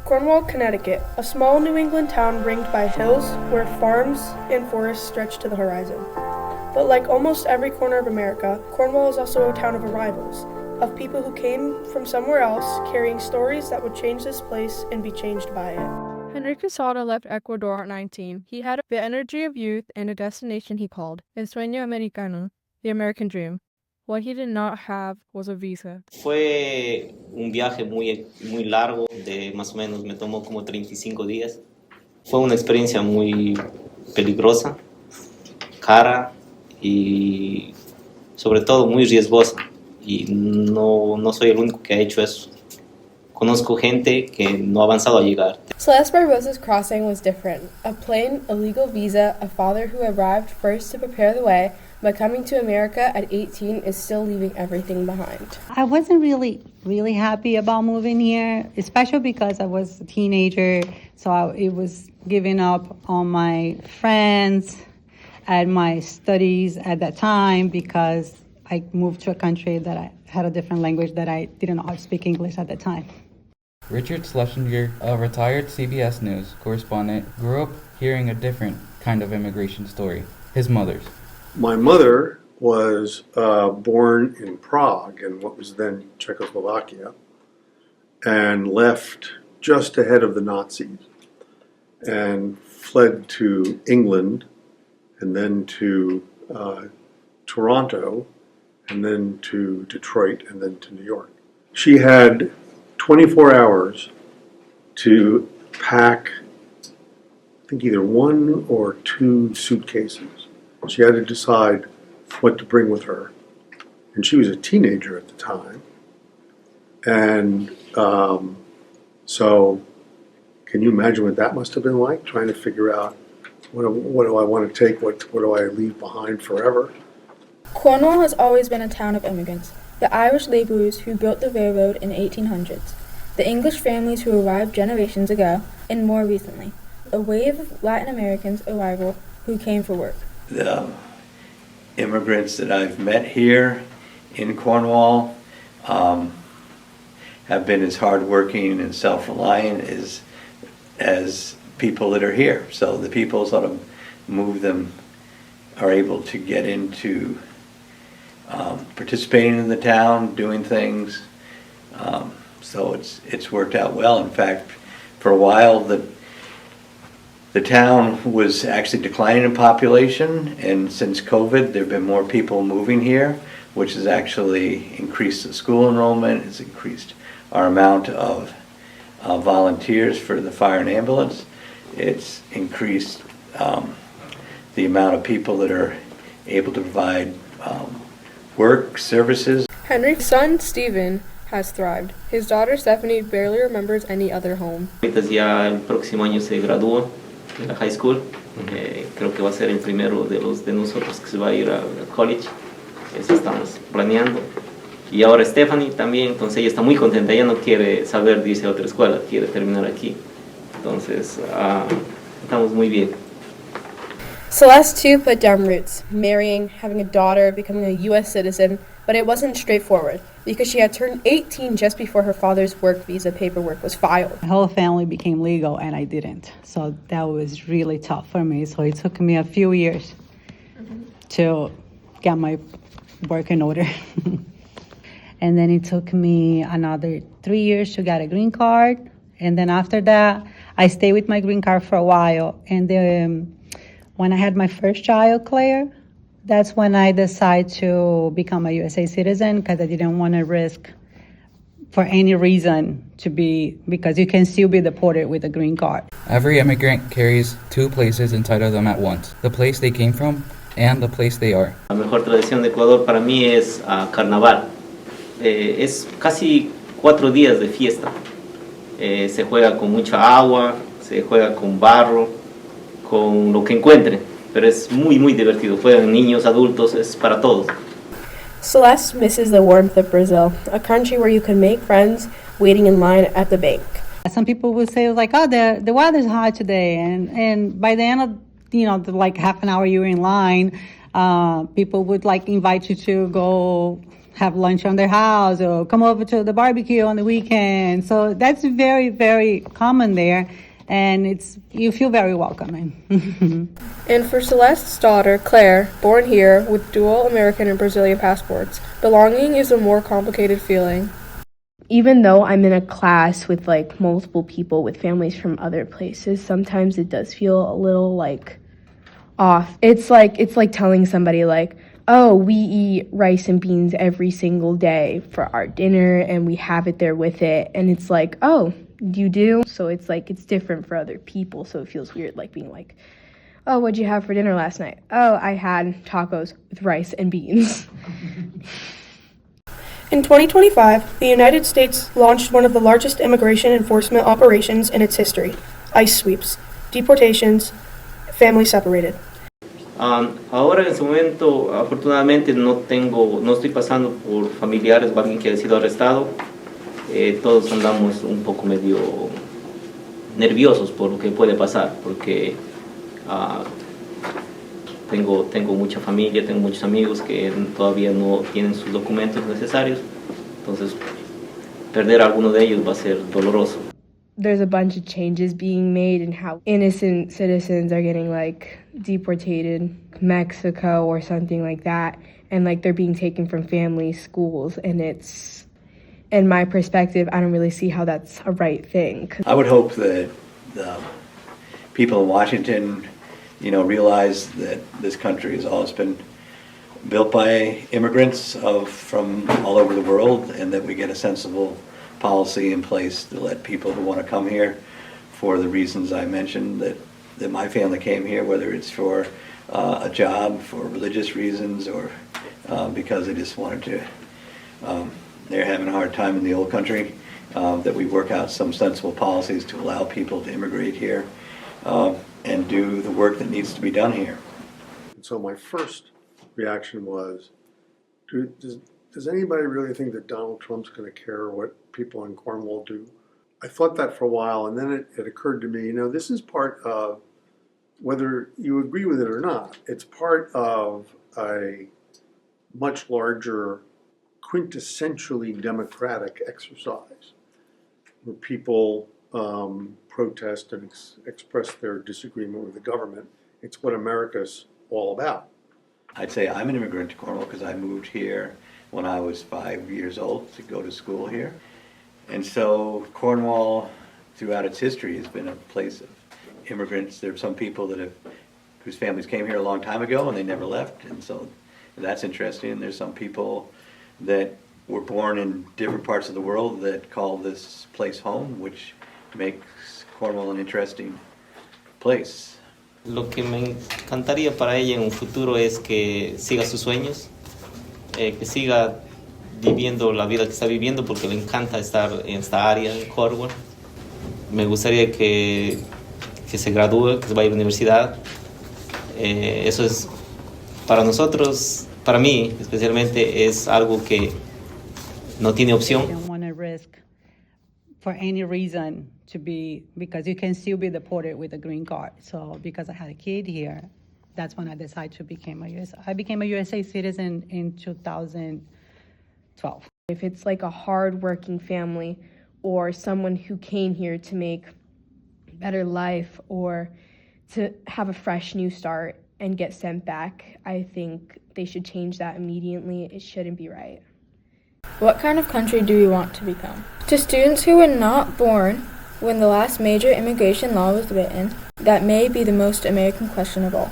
Cornwall, Connecticut, a small New England town ringed by hills where farms and forests stretch to the horizon. But like almost every corner of America, Cornwall is also a town of arrivals, of people who came from somewhere else carrying stories that would change this place and be changed by it. Henry Quesada left Ecuador at 19. He had the energy of youth and a destination he called El Sueño Americano, the American Dream. What he did not have was a visa. Fue un viaje muy largo, de más o menos me tomó como 35 días. Fue una experiencia muy peligrosa, cara y sobre todo muy riesgosa. Y no soy el único que ha hecho eso. Conozco gente que no ha avanzado a llegar. Celeste Barbosa's crossing was different. A plain, a legal visa, a father who arrived first to prepare the way, but coming to America at 18 is still leaving everything behind. I wasn't really happy about moving here, especially because I was a teenager, so it was giving up on my friends and my studies at that time because I moved to a country that I had a different language that I didn't know how to speak English at the time. Richard Schlesinger, a retired CBS News correspondent, grew up hearing a different kind of immigration story, his mother's. My mother was born in Prague, in what was then Czechoslovakia, and left just ahead of the Nazis and fled to England and then to Toronto and then to Detroit and then to New York. She had 24 hours to pack, I think, either one or two suitcases. She had to decide what to bring with her. And she was a teenager at the time. And so can you imagine what that must have been like, trying to figure out what do I want to take, what do I leave behind forever? Cornwall has always been a town of immigrants. The Irish laborers who built the railroad in the 1800s, the English families who arrived generations ago, and more recently, a wave of Latin Americans' arrival who came for work. The immigrants that I've met here in Cornwall have been as hardworking and self-reliant as people that are here. So the people sort of move them, are able to get into participating in the town, doing things. So it's worked out well. In fact, for a while the town was actually declining in population, and since COVID there have been more people moving here, which has actually increased the school enrollment, has increased our amount of volunteers for the fire and ambulance. It's increased the amount of people that are able to provide work, services. Henry's son, Stephen, has thrived. His daughter, Stephanie, barely remembers any other home. Ahorita ya el próximo año se gradúa de la high school. Creo que va a ser el primero de nosotros que se va a ir a college. Eso estamos planeando. Y ahora Stephanie también, entonces ella está muy contenta. Ella no quiere saber de irse a otra escuela, quiere terminar aquí. Entonces, estamos muy bien. Celeste too put down roots, marrying, having a daughter, becoming a U.S. citizen, but it wasn't straightforward because she had turned 18 just before her father's work visa paperwork was filed. My whole family became legal and I didn't. So that was really tough for me. So it took me a few years to get my work in order. And then it took me another 3 years to get a green card. And then after that, I stayed with my green card for a while. And then when I had my first child, Claire, that's when I decided to become a USA citizen because I didn't want to risk for any reason because you can still be deported with a green card. Every immigrant carries two places inside of them at once, the place they came from and the place they are. La mejor tradición de Ecuador para mí es carnaval. Es casi 4 días de fiesta. Se juega con mucha agua, se juega con barro, con lo que encuentren, pero es muy divertido. Juegan niños, adultos, es para todos. Celeste misses the warmth of Brazil, a country where you can make friends waiting in line at the bank. Some people would say like, oh, the weather's hot today, and by the end of the like half an hour you're in line, people would like invite you to go have lunch on their house or come over to the barbecue on the weekend. So that's very, very common there, and you feel very welcoming. And for Celeste's daughter, Claire, born here with dual American and Brazilian passports, belonging is a more complicated feeling. Even though I'm in a class with like multiple people with families from other places, sometimes it does feel a little like off. It's like telling somebody like, oh, we eat rice and beans every single day for our dinner and we have it there with it. And it's like, oh, you do? So it's like, it's different for other people. So it feels weird like being like, oh, what'd you have for dinner last night? Oh, I had tacos with rice and beans. In 2025, the United States launched one of the largest immigration enforcement operations in its history, ICE sweeps, deportations, families separated. Ahora en este momento, afortunadamente, no estoy pasando por familiares o alguien que haya sido arrestado. Todos andamos un poco medio nerviosos por lo que puede pasar, porque tengo mucha familia, tengo muchos amigos que todavía no tienen sus documentos necesarios, entonces perder a alguno de ellos va a ser doloroso. There's a bunch of changes being made in how innocent citizens are getting like deportated to Mexico or something like that, and like they're being taken from families, schools, and it's, in my perspective, I don't really see how that's a right thing. I would hope that the people in Washington, realize that this country has always been built by immigrants from all over the world, and that we get a sensible policy in place to let people who want to come here for the reasons I mentioned, that my family came here, whether it's for a job, for religious reasons, or because they just wanted to, they're having a hard time in the old country, that we work out some sensible policies to allow people to immigrate here and do the work that needs to be done here. And so my first reaction was, does anybody really think that Donald Trump's going to care what people in Cornwall do? I thought that for a while, and then it occurred to me, this is part of, whether you agree with it or not, it's part of a much larger, quintessentially democratic exercise where people protest and express their disagreement with the government. It's what America's all about. I'd say I'm an immigrant to Cornwall because I moved here when I was 5 years old to go to school here. And so Cornwall, throughout its history, has been a place of immigrants. There are some people whose families came here a long time ago and they never left, and so that's interesting. And there's some people that were born in different parts of the world that call this place home, which makes Cornwall an interesting place. Lo que me encantaría para ella en un futuro es que siga sus sueños, que siga viviendo la vida que está viviendo, porque le encanta estar en esta área, en Cornwall. Me gustaría que se gradúe, que se vaya a la universidad. Eso es, para nosotros, para mí especialmente, es algo que no tiene opción. I don't want to risk for any reason because you can still be deported with a green card. So because I had a kid here, that's when I decided to become I became a USA citizen in 2012. If it's like a hard-working family or someone who came here to make better life or to have a fresh new start and get sent back, I think they should change that immediately. It shouldn't be right. What kind of country do we want to become? To students who were not born when the last major immigration law was written, that may be the most American question of all.